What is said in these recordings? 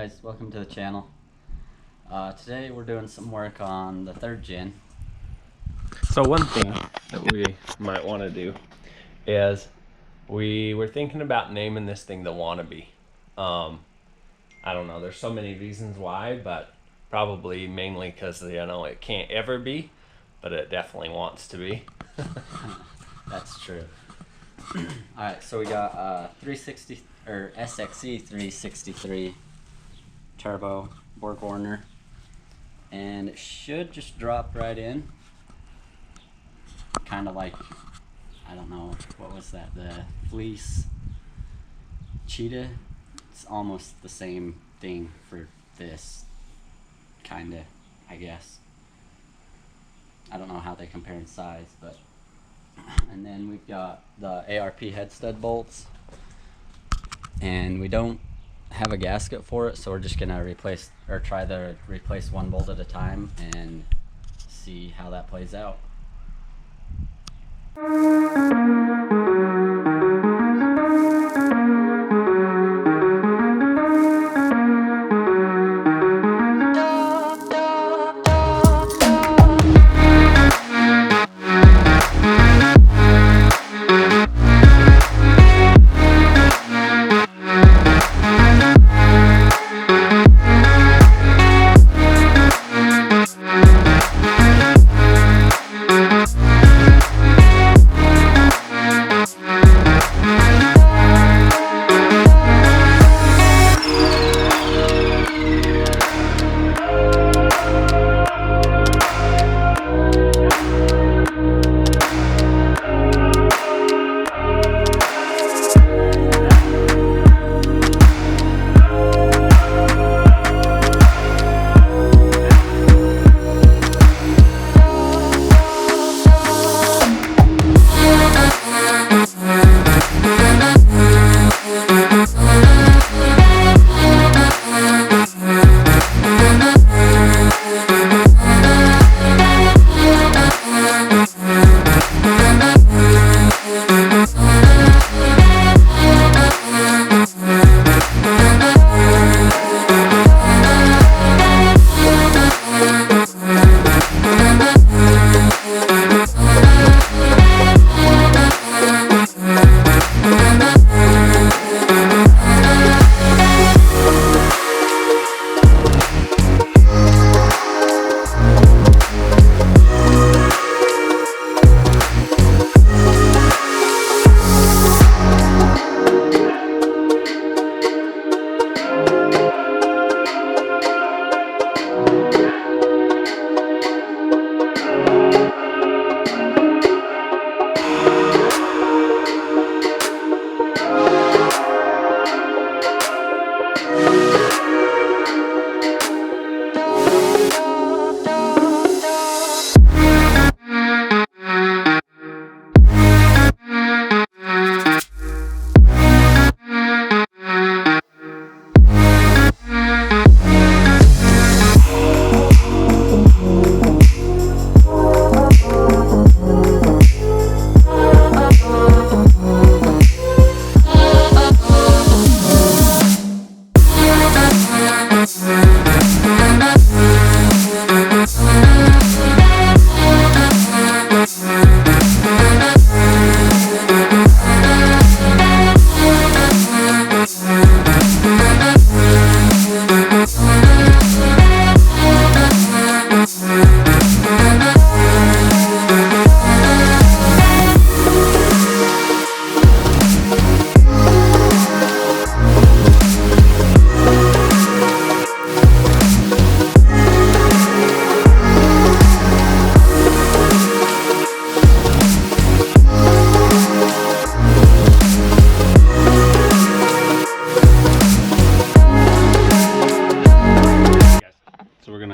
guys, welcome to the channel. Today we're doing some work on the 3rd gen. So one thing that we might want to do is we were thinking about naming this thing the Wannabe. I don't know, there's so many reasons why, but probably mainly because it can't ever be, but it definitely wants to be. That's true. Alright, so we got 360 or SXE 363 turbo Borg Warner, and it should just drop right in, kind of like, I don't know, what was that, the fleece cheetah. It's almost the same thing for this, kind of, I guess. I don't know how they compare in size, but and then we've got the ARP head stud bolts, and we don't have a gasket for it, so we're just gonna replace one bolt at a time and see how that plays out.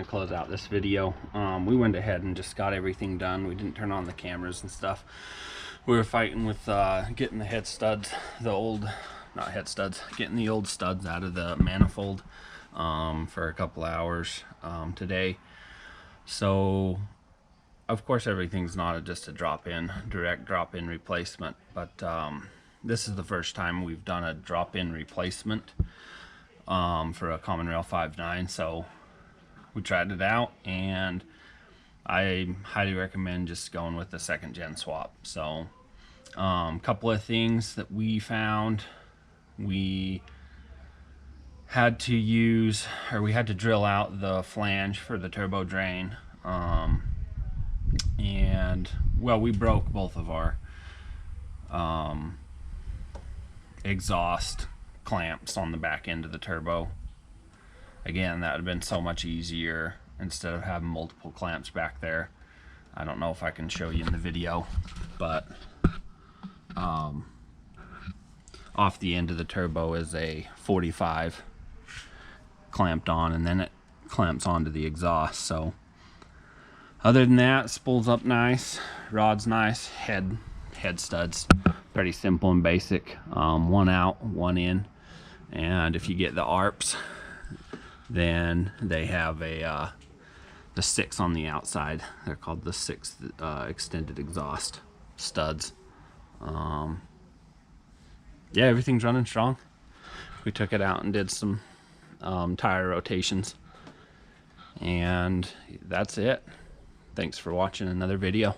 Close out this video. We went ahead and just got everything done. We didn't turn on the cameras and stuff. We were fighting with getting the head studs, getting the old studs out of the manifold for a couple hours today. So of course everything's not just a direct drop-in replacement, but this is the first time we've done a drop-in replacement. for a common rail 5.9. So we tried it out, and I highly recommend just going with the 2nd gen swap. So couple of things that we found: we had to drill out the flange for the turbo drain, and well, we broke both of our exhaust clamps on the back end of the turbo. Again, that would have been so much easier instead of having multiple clamps back there. I don't know if I can show you in the video, but off the end of the turbo is a 45 clamped on, and then it clamps onto the exhaust. So other than that, spools up nice, rod's nice, head studs pretty simple and basic. One out, one in, and if you get the ARPs, then they have the 6 on the outside. They're called the 6 extended exhaust studs. Yeah, everything's running strong. We took it out and did some tire rotations, and that's it. Thanks for watching another video.